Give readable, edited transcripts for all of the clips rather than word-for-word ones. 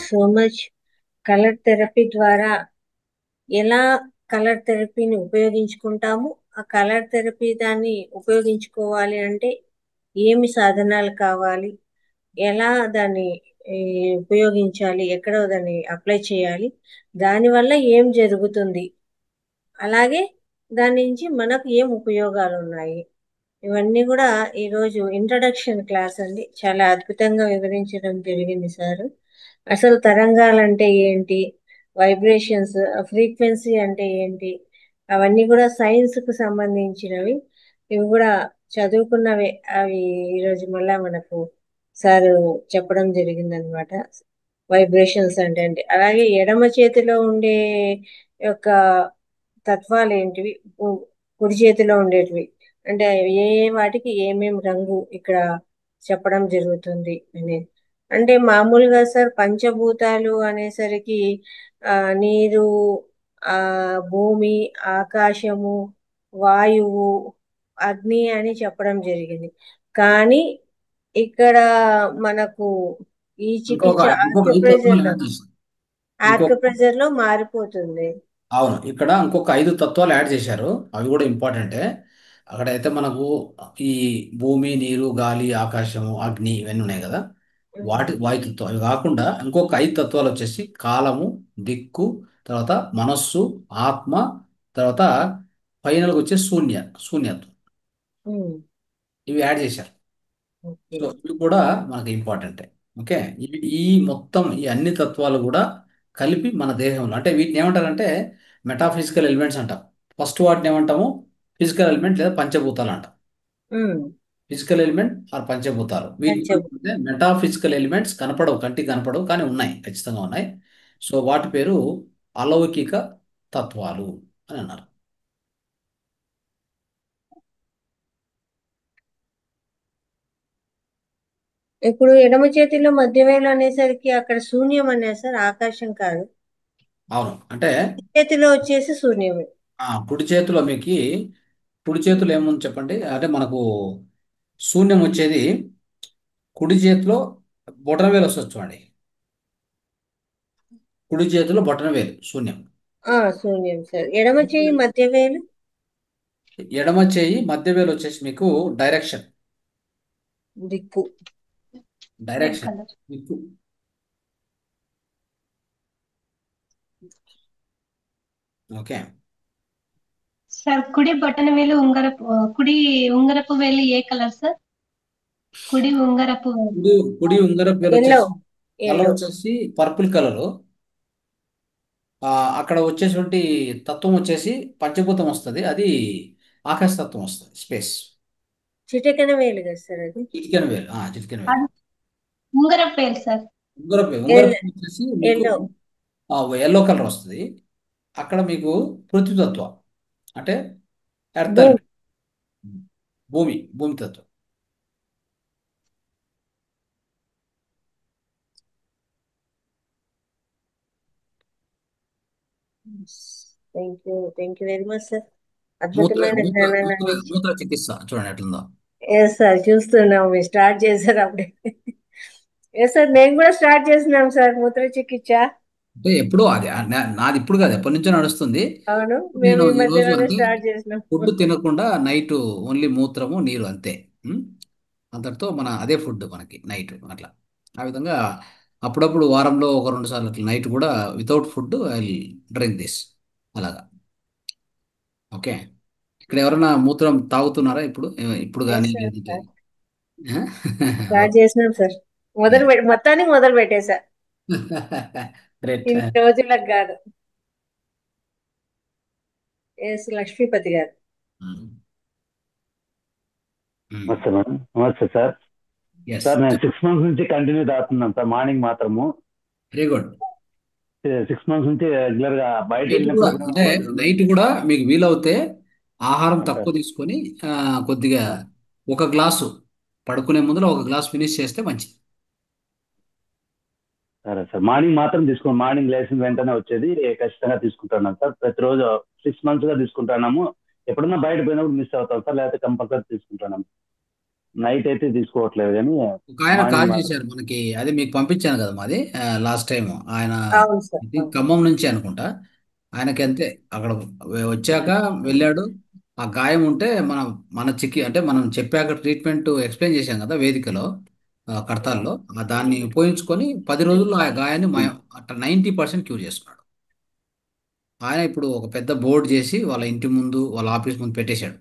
So much. Colour therapy ద్వారా ఎలా colour థెరపీని ఉపయోగించుకుంటాము, ఆ కలర్ థెరపీ దాన్ని ఉపయోగించుకోవాలి అంటే ఏమి సాధనాలు కావాలి, ఎలా దాన్ని ఈ, ఉపయోగించాలి, ఎక్కడ దాన్ని అప్లై చేయాలి, దానివల్ల ఏం జరుగుతుంది, అలాగే దాని నుంచి మనకు ఏం ఉపయోగాలు ఉన్నాయి, ఇవన్నీ కూడా ఈరోజు ఇంట్రడక్షన్ క్లాస్ అండి. చాలా అద్భుతంగా వివరించడం జరిగింది సార్. అసలు తరంగాలు అంటే ఏంటి, వైబ్రేషన్స్, ఫ్రీక్వెన్సీ అంటే ఏంటి, అవన్నీ కూడా సైన్స్కు సంబంధించినవి. ఇవి కూడా చదువుకున్నవే. అవి ఈరోజు మళ్ళా మనకు సారు చెప్పడం జరిగిందనమాట. వైబ్రేషన్స్ అంటే అంటే అలాగే ఎడమ చేతిలో ఉండే యొక్క తత్వాలు ఏంటివి, కుడి చేతిలో ఉండేటివి అంటే ఏ ఏ వాటికి ఏమేం రంగు ఇక్కడ చెప్పడం జరుగుతుంది అనేది. అంటే మామూలుగా సార్ పంచభూతాలు అనేసరికి నీరు, ఆ భూమి, ఆకాశము, వాయువు, అగ్ని అని చెప్పడం జరిగింది. కానీ ఇక్కడ మనకు ఈ ఇంకొక చికిత్స ఇంకొక ఐదు తత్వాలు యాడ్ చేశారు. ఇంకొక ఆక్యుప్రెషర్ లో మారిపోతుంది. అవును, ఇక్కడ ఇంకొక 5 తత్వాలు యాడ్ చేశారు. అవి కూడా ఇంపార్టెంటే. అక్కడైతే మనకు ఈ భూమి, నీరు, గాలి, ఆకాశము, అగ్ని ఇవన్నీ ఉన్నాయి కదా. వాయుతత్వం అవి కాకుండా ఇంకొక 5 తత్వాలు వచ్చేసి కాలము, దిక్కు, తర్వాత మనస్సు, ఆత్మ, తర్వాత ఫైనల్గా వచ్చే శూన్యత్వం. ఇవి యాడ్ చేశారు. ఓకే. సో ఇవి కూడా మనకి ఇంపార్టెంటే. ఓకే. ఈ మొత్తం ఈ అన్ని తత్వాలు కూడా కలిపి మన దేహంలో అంటే వీటిని ఏమంటారంటే మెటాఫిజికల్ ఎలిమెంట్స్ అంటాం. ఫస్ట్ వాటిని ఏమంటాము? ఫిజికల్ ఎలిమెంట్ లేదా పంచభూతాలు అంటాం. ఫిజికల్ ఎలిమెంట్ ఆర్ పంచభూతాలు. వీటిని పంచభూతం. మెటాఫిజికల్ ఎలిమెంట్స్ కనపడవు, కంటికి కనపడవు, కానీ ఉన్నాయి, ఖచ్చితంగా ఉన్నాయి. సో వాటి పేరు అలౌకిక తత్వాలు అని అన్నారు. ఇప్పుడు ఎడమ చేతిలో మధ్యవేలు అనేసరికి అక్కడ శూన్యం అనే సార్, ఆకాశం కాదు. అవును, అంటే చేతిలో వచ్చేసి శూన్యమే. కుడి చేతిలో మీకు కుడి చేతిలో ఏముంది చెప్పండి. అంటే మనకు శూన్యం వచ్చేది కుడి చేతిలో బొటనవేలు వస్తుంది చూడండి. కుడి చేతిలో బొటనవేలు శూన్యం. శూన్యం సార్. ఎడమ చేయి మధ్యవేలు ఎడమ చేయి మధ్యవేలు వచ్చేసి మీకు డైరెక్షన్. దిక్కు. Red direction colour. మీకు. ఓకే. సార్ కుడి బటన్ వేలు ఉంగరపు కుడి ఉంగరపు వేలు ఏ కలర్ సార్? కుడి ఉంగరపు వేలు కుడి ఉంగరపు వేలు ఎల్లో. వచ్చేసి కలర్ ఎల్లో. వచ్చేసి పర్పుల్ కలరు. అక్కడ వచ్చేటువంటి తత్వం వచ్చేసి పంచభూతం వస్తుంది. అది ఆకాశ తత్వం వస్తుంది, స్పేస్. చిటికెన వేలు కదా సార్ అది. చిటికెన వేలు, చిటికెన వేలు. అది ఉంగరపు వేలు సార్. ఉంగరపు వేలు వచ్చేసి మీకు ఎల్లో. ఎల్లో కలర్ వస్తుంది. అక్కడ మీకు పృథ్వీతత్వం అంటే ఎర్త్ భూమి. ఎలిమెంట్, భూమి తత్వం. Thank you very much sir. మూత్ర అద్భుతమైన మూత్ర జ్ఞానాన్ని మూత్ర అందించి. మూత్ర చికిత్స చూడండి ఎట్లుందో. ఎస్ సార్, చూస్తున్నాం మీరు స్టార్ట్ చేశారు అప్పుడే. ఎస్ సార్, నేను కూడా స్టార్ట్ చేసినాం సార్ మూత్ర చికిత్స. అంటే ఎప్పుడో అది నాది ఇప్పుడు కాదు, ఎప్పటి నుంచో నడుస్తుంది. అవును, మేము నేను ఈ ఈరోజు మధ్యలోనే అంటే స్టార్ట్ చేసినాం. ఫుడ్ తినకుండా నైట్ ఓన్లీ మూత్రము నీరు అంతే. ఉమ్. అంతటితో అదే ఫుడ్ మనకి నైట్ అట్లా. ఆ విధంగా అప్పుడప్పుడు వారంలో ఒక 2 సార్లు అట్లా నైట్ కూడా without food I drink this అలాగా. ఓకే. ఇక్కడ ఎవరైనా మూత్రం తాగుతున్నారా ఇప్పుడు? ఇప్పుడు కానీ ఎస్ సార్, లేదంటే స్టార్ట్ చేసినాం సార్. మొత్తానికి మొదలు పెట్టేశా. గ్రేట్. ఇన్ని రోజులకు కాదు. ఎస్ లక్ష్మీపతి గారు. నమస్తే మేడం. నమస్తే సార్. ఎస్, సార్ నేను 6 మంత్స్ నుంచి కంటిన్యూ తాగుతున్నాను సార్, మార్నింగ్ మాత్రము. Very good. 6 మంత్స్ నుంచి రెగ్యులర్ గా బయట నైట్ కూడా వెళ్ళినప్పుడు అంటే నైట్ కూడా మీకు వీలవుతే ఆహారం సార్. తక్కువ తీసుకొని కొద్దిగా ఒక గ్లాసు పడుకునే ముందర ఒక గ్లాస్ ఫినిష్ చేస్తే మంచిది. సరే సార్, మార్నింగ్ మాత్రం తీసుకోండి. మార్నింగ్ లేచిన వెంటనే వచ్చేది ఖచ్చితంగా తీసుకుంటున్నాను సార్. ప్రతిరోజు 6 మంత్స్ గా తీసుకుంటున్నాము. ఎప్పుడన్నా బయట పోయినప్పుడు మిస్ అవుతాం సార్, లేకపోతే కంపల్సరీ తీసుకుంటున్నాము. నైట్ అయితే తీసుకోవట్లేదు కానీ ఒక ఆయన మార్నింగ్ కాల్ మాత్రం. చేశారు మనకి, అది మీకు పంపించాను కదా మాది లాస్ట్ టైం. ఆయన అవును సార్, I think అవును. ఖమ్మం నుంచి అనుకుంటా. ఆయనకి అంతే, అక్కడ వచ్చాక వెళ్ళాడు. ఆ గాయం ఉంటే మనం మన అంటే మనం చెప్పాక ట్రీట్మెంట్ ఎక్స్ప్లెయిన్ చేశాం కదా వేదికలో, కడతాల్లో. దాన్ని ఉపయోగించుకొని 10 రోజుల్లో ఆ గాయాన్ని అట్లా 90% క్యూర్ చేసుకున్నాడు. ఆయన ఇప్పుడు ఒక పెద్ద బోర్డు చేసి వాళ్ళ ఇంటి ముందు, వాళ్ళ ఆఫీస్ ముందు పెట్టేశాడు.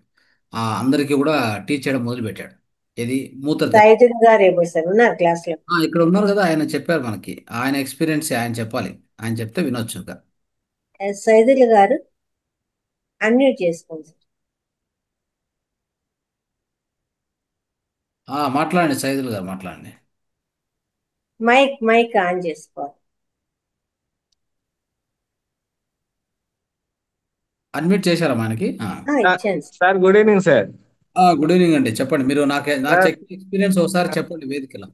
అందరికీ కూడా టీచ్ చేయడం మొదలు పెట్టాడు. ఇది మూత్ర తెప్ప. సైదుల్ గారు ఏమో సార్ ఉన్నారు క్లాస్ లో. ఇక్కడ ఉన్నారు కదా, ఆయన చెప్పారు మనకి. ఆయన ఎక్స్పీరియన్స్ ఆయన చెప్పాలి. ఆయన చెప్తే వినొచ్చు ఇంకా. సైదుల్ గారు అన్మ్యూట్ చేసుకోండి సార్. మాట్లాడండి సైదుల్ గారు, మాట్లాడండి. మైక్ ఆన్ చేసుకోవాలి. అడ్మిట్ చేశారా మనకి? ఇచ్చాను sir. Sir good evening sir. Good evening అండి, చెప్పండి. మీరు నా సార్ ఎక్స్పీరియన్స్ ఒకసారి చెప్పండి వేదికలో.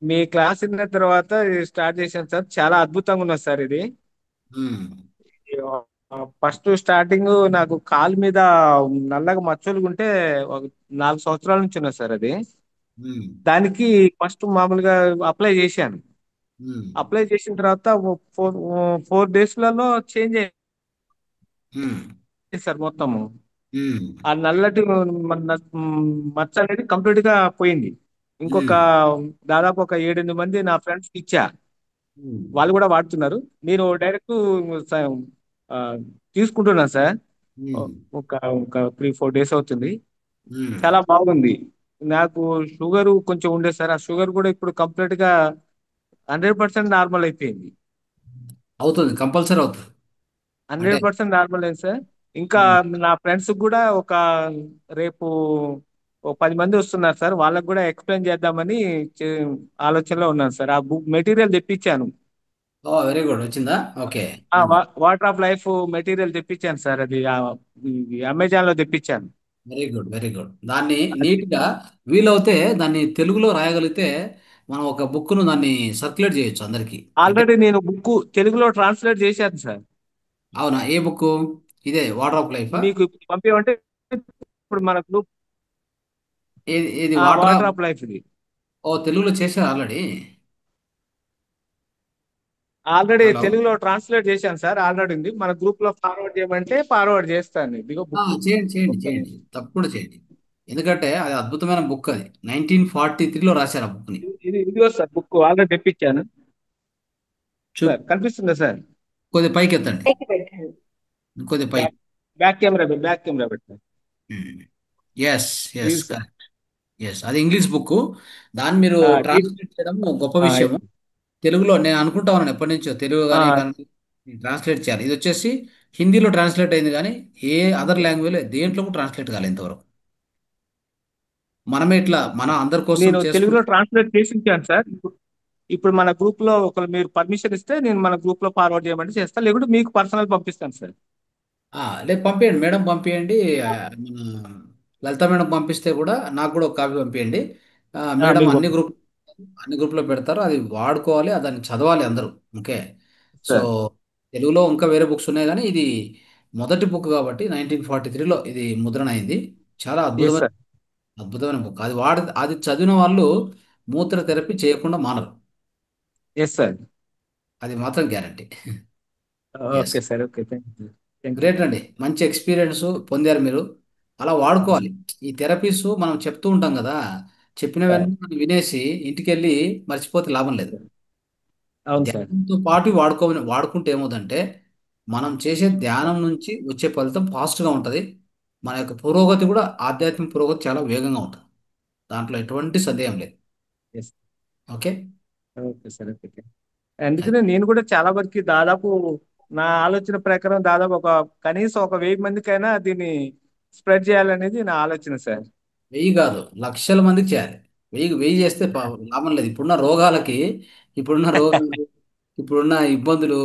మీ క్లాస్ విన్న తర్వాత ఇది స్టార్ట్ చేశాను సార్. చాలా అద్భుతంగా ఉన్నది సార్ ఇది. ఉమ్, ఫస్ట్ స్టార్టింగ్ నాకు కాలు మీద నల్లగా మచ్చలు ఉంటే ఒక 4 సంవత్సరాల నుంచి ఉన్నది సార్ అది. ఉమ్, దానికి ఫస్ట్ మామూలుగా అప్లై చేశాను. ఉమ్, అప్లై చేసిన తర్వాత 4 డేస్లలో చేంజ్ అయ్యింది ఉమ్, సార్ మొత్తము. ఉమ్, ఆ నల్లటి మచ్చ అనేది కంప్లీట్ గా పోయింది. ఇంకొక ఉమ్, దాదాపు ఒక 7-8 మంది నా ఫ్రెండ్స్ ఇచ్చా, ఉమ్, వాళ్ళు కూడా వాడుతున్నారు. నేను డైరెక్ట్ ఆ, తీసుకుంటున్నాను సార్. ఉమ్, ఒక ఒక 3-4 డేస్ అవుతుంది. ఉమ్. చాలా బాగుంది. నాకు షుగర్ కొంచెం ఉండే సార్, ఆ షుగర్ కూడా ఇప్పుడు కంప్లీట్ గా 100% నార్మల్ అయిపోయింది. అవుతుంది, కంపల్సరీ అవుతుంది. అంటే 100% నార్మల్ అయింది సార్. ఇంకా ఉమ్, నా ఫ్రెండ్స్ కూడా రేపు ఒక 10 మంది వస్తున్నారు సార్. వాళ్ళకు కూడా ఎక్స్ప్లెయిన్ చేద్దామని చే- ఆలోచనలో ఉన్నాను సార్. ఆ బుక్ మెటీరియల్ తెప్పించాను. వెరీ గుడ్, వచ్చిందా? Okay. Water of life material తెప్పించాను సార్. అది అమెజాన్ లో తెప్పించాను. Very good, very good. దాన్ని నీట్గా వీలవుతే దాన్ని తెలుగులో రాయగలిగితే మనం ఒక బుక్ను దాన్ని సర్క్యులేట్ చేయొచ్చు అందరికి. అంటే ఆల్రెడీ నేను బుక్ తెలుగులో ట్రాన్స్లేట్ చేశాను సార్. అవునా? ఏ బుక్? ఇదే వాటర్ ఆఫ్ లైఫా? మీకు పంపించమంటే ఇప్పుడు మన గ్రూప్ ఏది ఏది వాటర్ వాటర్ ఆఫ్ లైఫ్ ఇది తెలుగులో చేశారు ఆల్రెడీ? Already hello. తెలుగులో ట్రాన్స్లేట్ చేశాను సార్. ఆల్రెడీ ఉంది. మన గ్రూప్ లో ఫార్వర్డ్ చేయమంటే ఫార్వర్డ్ చేస్తాను. ఇదిగో బుక్. చేయండి, చేయండి, చేయండి, తప్పకుండా చేయండి. ఎందుకంటే అది అద్భుతమైన బుక్. అది 1943లో రాశారు ఆ బుక్ని. ఇదిగో సార్ బుక్ ఆల్రెడీ తెప్పించాను చూ సార్. కనిపిస్తుందా సార్? కొద్దిగా పైకి ఎత్తండి, మైక్ పెట్టండి. కొద్దిగా పైకి. బ్యాక్ బ్యాక్ కెమెరా పెట్టాను. ఎస్, ఇది ఎస్, సార్. కరెక్ట్. ఎస్, అది ఇంగ్లీష్ బుక్. దాన్ని మీరు ఆ, ఈ- ట్రాన్స్లేట్ చేయడం గొప్ప ఆ, విషయం. తెలుగులో నేను అనుకుంటా ఉన్నాను ఎప్పటి నుంచో, తెలుగు ఆ, కానీ కానీ ట్రాన్స్లేట్ చేయాలి. ఇది వచ్చేసి హిందీలో ట్రాన్స్లేట్ అయింది కానీ ఏ అదర్ లాంగ్వేజ్ దేంట్లో ట్రాన్స్లేట్ కాలేదు ఇంతవరకు. మనమే ఇట్లా మన అందరి కోసం నేను తెలుగులో చేసుకుంటాం. ట్రాన్స్లేట్ చేసి ఉంచాను సార్. ఇప్పుడు మన గ్రూప్ లో ఒకరు మీరు పర్మిషన్ ఇస్తే నేను మన గ్రూప్ లో ఫార్వర్డ్ చేయమంటే చేస్తాను. లేకుంటే మీకు పర్సనల్ పంపిస్తాను సార్. లేదు, పంపించండి మేడం, పంపించండి. మన లలిత మేడం పంపిస్తే కూడా నాకు కూడా ఒక కాపీ పంపించండి. మేడం మీకు అన్ని గ్రూప్లో పెడతారు. అది వాడుకోవాలి, దాన్ని చదవాలి అందరూ. ఓకే. So sir. తెలుగులో ఇంకా వేరే బుక్స్ ఉన్నాయి కానీ ఇది మొదటి బుక్ కాబట్టి 1943లో ఇది ముద్రణ అయింది. చాలా ఎస్ అద్భుతమైన సార్. అద్భుతమైన బుక్. అది చదివిన వాళ్ళు మూత్ర థెరపీ చేయకుండా మానరు. Yes sir. అది మాత్రం guarantee. Yes. Okay sir. Okay, thank you. Thank you. Great అండి, మంచి ఎక్స్పీరియన్స్ పొందారు మీరు. అలా వాడుకోవాలి. ఈ థెరపీస్ మనం చెప్తూ ఉంటాం కదా, సార్. చెప్పినవన్నీ మనం వినేసి ఇంటికి వెళ్ళి మర్చిపోతే లాభం లేదు. అవును సార్. ధ్యానంతో పాటు వాడుకుంటే ఏమవుతుందంటే మనం చేసే ధ్యానం నుంచి వచ్చే ఫలితం ఫాస్ట్గా ఉంటుంది. మన యొక్క పురోగతి కూడా, ఆధ్యాత్మిక పురోగతి చాలా వేగంగా ఉంటుంది. దాంట్లో ఎటువంటి సందేహం లేదు. Yes. Okay. Okay sir. Okay. అందుకనే నేను కూడా చాలా వరకు దాదాపు నా ఆలోచన ప్రకారం దాదాపు కనీసం ఒక 1000 మందికైనా దీన్ని స్ప్రెడ్ చేయాలనేది నా ఆలోచన సార్. 1000 కాదు, లక్షల మందికి చేయాలి. 1000 చేస్తే లాభం లేదు. ఇప్పుడున్న రోగాలు, ఇప్పుడున్న ఇబ్బందులు.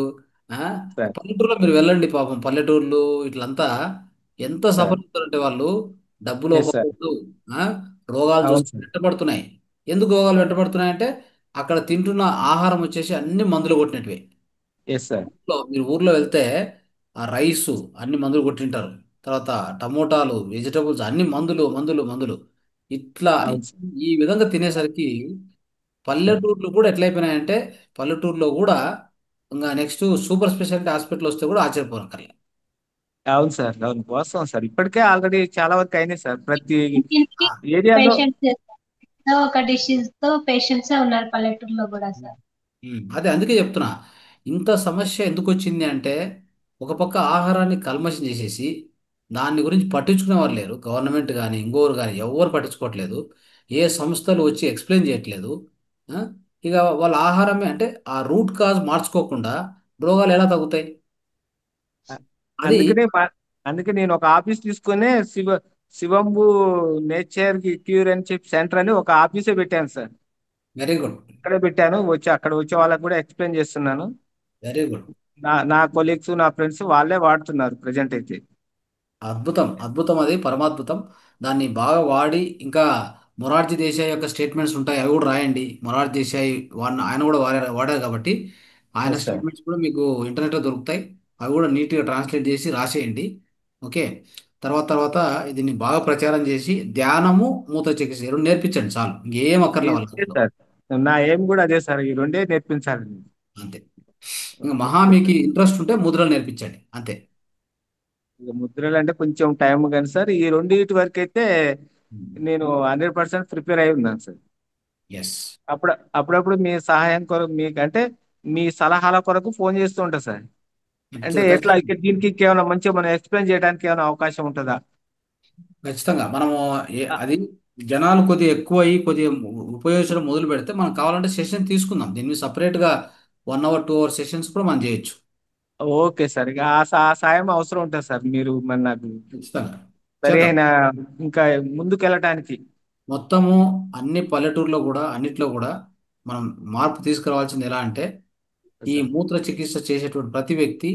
ఆ, సార్. పల్లెటూరులో మీరు వెళ్ళండి, పాపం పల్లెటూర్లు ఇట్లంతా ఎంత సార్. సఫర్ అవుతారంటే వాళ్ళు. డబ్బులు ఎస్ సార్. ఒకప్పుడు, ఆ, రోగాలు అవును చూస్తే సార్. వెంటబడుతున్నాయి. ఎందుకు రోగాలు వెంటబడుతున్నాయంటే అక్కడ తింటున్న ఆహారం వచ్చేసి అన్ని మందులు కొట్టినటివే. Yes sir. మీరు ఊర్లో వెళ్తే ఆ రైసు అన్ని మందులు కొట్టింటారు. తర్వాత టమోటాలు, వెజిటబుల్స్ అన్ని మందులు, మందులు, మందులు. ఇట్లా అవును సార్. ఈ విధంగా తినేసరికి పల్లెటూర్లు కూడా ఎట్లయిపోయినాయంటే, పల్లెటూరులో కూడా ఇంకా నెక్స్ట్ సూపర్ స్పెషాలిటీ హాస్పిటల్ వస్తే కూడా ఆశ్చర్యపోనక్కర్లే. అవును సార్, అవును, వాస్తవం సార్. ఇప్పటికే ఆల్రెడీ చాలా వరకు అయినాయి సార్. ప్రతి ఇంటింటికి ఏరియాలో. పేషెంట్స్ ఒక డిసీజ్ తో పేషెంట్స్ ఉన్నారు పల్లెటూరులో కూడా సార్. అదే అందుకే చెప్తున్నా, ఇంత సమస్య ఎందుకు వచ్చింది అంటే, ఒక పక్క ఆహారాన్ని కల్మషం చేసేసి దాని గురించి పట్టించుకునేవారు లేరు. గవర్నమెంట్ కానీ ఇంకోరు కానీ ఎవరు పట్టించుకోవట్లేదు. ఏ సంస్థలు వచ్చి ఎక్స్ప్లెయిన్ చేయట్లేదు. ఆ? ఇక వాళ్ళ ఆహారమే అంటే ఆ రూట్ కాజ్ మార్చుకోకుండా రోగాలు ఎలా తగ్గుతాయి? అది అందుకనే అందుకే నేను ఒక ఆఫీస్ తీసుకునే శివంబు నేచర్ క్యూర్ అని చెప్పి సెంటర్ అని ఒక ఆఫీసే పెట్టాను సార్. Very good. ఇక్కడే పెట్టాను. అక్కడ వచ్చే వాళ్ళకి కూడా ఎక్స్ప్లెయిన్ చేస్తున్నాను. Very good. నా కొలీగ్స్, నా ఫ్రెండ్స్ వాళ్ళే వాడుతున్నారు ప్రజెంట్ అయితే. అద్భుతం, అద్భుతం, అది పరమాద్భుతం. దాన్ని బాగా వాడి ఇంకా మొరార్జీ దేశాయ్ యొక్క స్టేట్మెంట్స్ ఉంటాయి, అవి కూడా రాయండి. మొరార్జీ దేశాయ్ ఆయన కూడా వాడారు కాబట్టి ఆయన ఎస్ సార్. స్టేట్మెంట్స్ కూడా మీకు ఇంటర్నెట్లో దొరుకుతాయి. అవి కూడా నీట్గా ట్రాన్స్లేట్ చేసి రాసేయండి. ఓకే. తర్వాత తర్వాత దీన్ని బాగా ప్రచారం చేసి ధ్యానము, మూత్ర చికిత్స ఈ రెండు నేర్పించండి చాలు, ఇంకేం అక్కర్లే వాళ్ళకి ఇదే అసలు. సార్, నా ఏం కూడా అదే సార్, ఈ రెండే నేర్పించాలండి. అంతే. ఇంకా మహా మీకు ఇంట్రెస్ట్ ఉంటే ముద్రలు నేర్పించండి అంతే. ఇక ముద్రలు అంటే కొంచెం టైం కానీ సార్, ఈ రెండింటి వరకు అయితే నేను 100% ప్రిపేర్ అయి ఉన్నాను సార్. ఎస్. అప్పుడప్పుడు మీ సహాయం కొరకు, మీకు అంటే మీ సలహాల కొరకు ఫోన్ చేస్తూ ఉంటా సార్. అంటే ఎట్లా ఖచ్చితంగా. దీనికి ఏమైనా మంచిగా మనం ఎక్స్ప్లెయిన్ చేయడానికి ఏమైనా అవకాశం ఉంటుందా? ఖచ్చితంగా మనము అది జనాలు కొద్దిగా ఎక్కువ అయ్యి కొద్దిగా ఉపయోగించడం మొదలు పెడితే మనం కావాలంటే సెషన్ తీసుకుందాం. దీని మీద సపరేట్గా 1 అవర్ 2 అవర్ సెషన్స్ కూడా మనం చేయొచ్చు. ఓకే సార్, ఇక ఆ సాయం అవసరం ఉంటుంది సార్. మీరు మరి నాకు ఖచ్చితంగా చేద్దాం. సరైన ఇంకా ముందుకు వెళ్ళటానికి. మొత్తము అన్ని పల్లెటూరులో కూడా అన్నిట్లో కూడా మనం మార్పు తీసుకురావాల్సింది ఎలా అంటే, ఈ సార్. మూత్ర చికిత్స చేసేటువంటి ప్రతి వ్యక్తి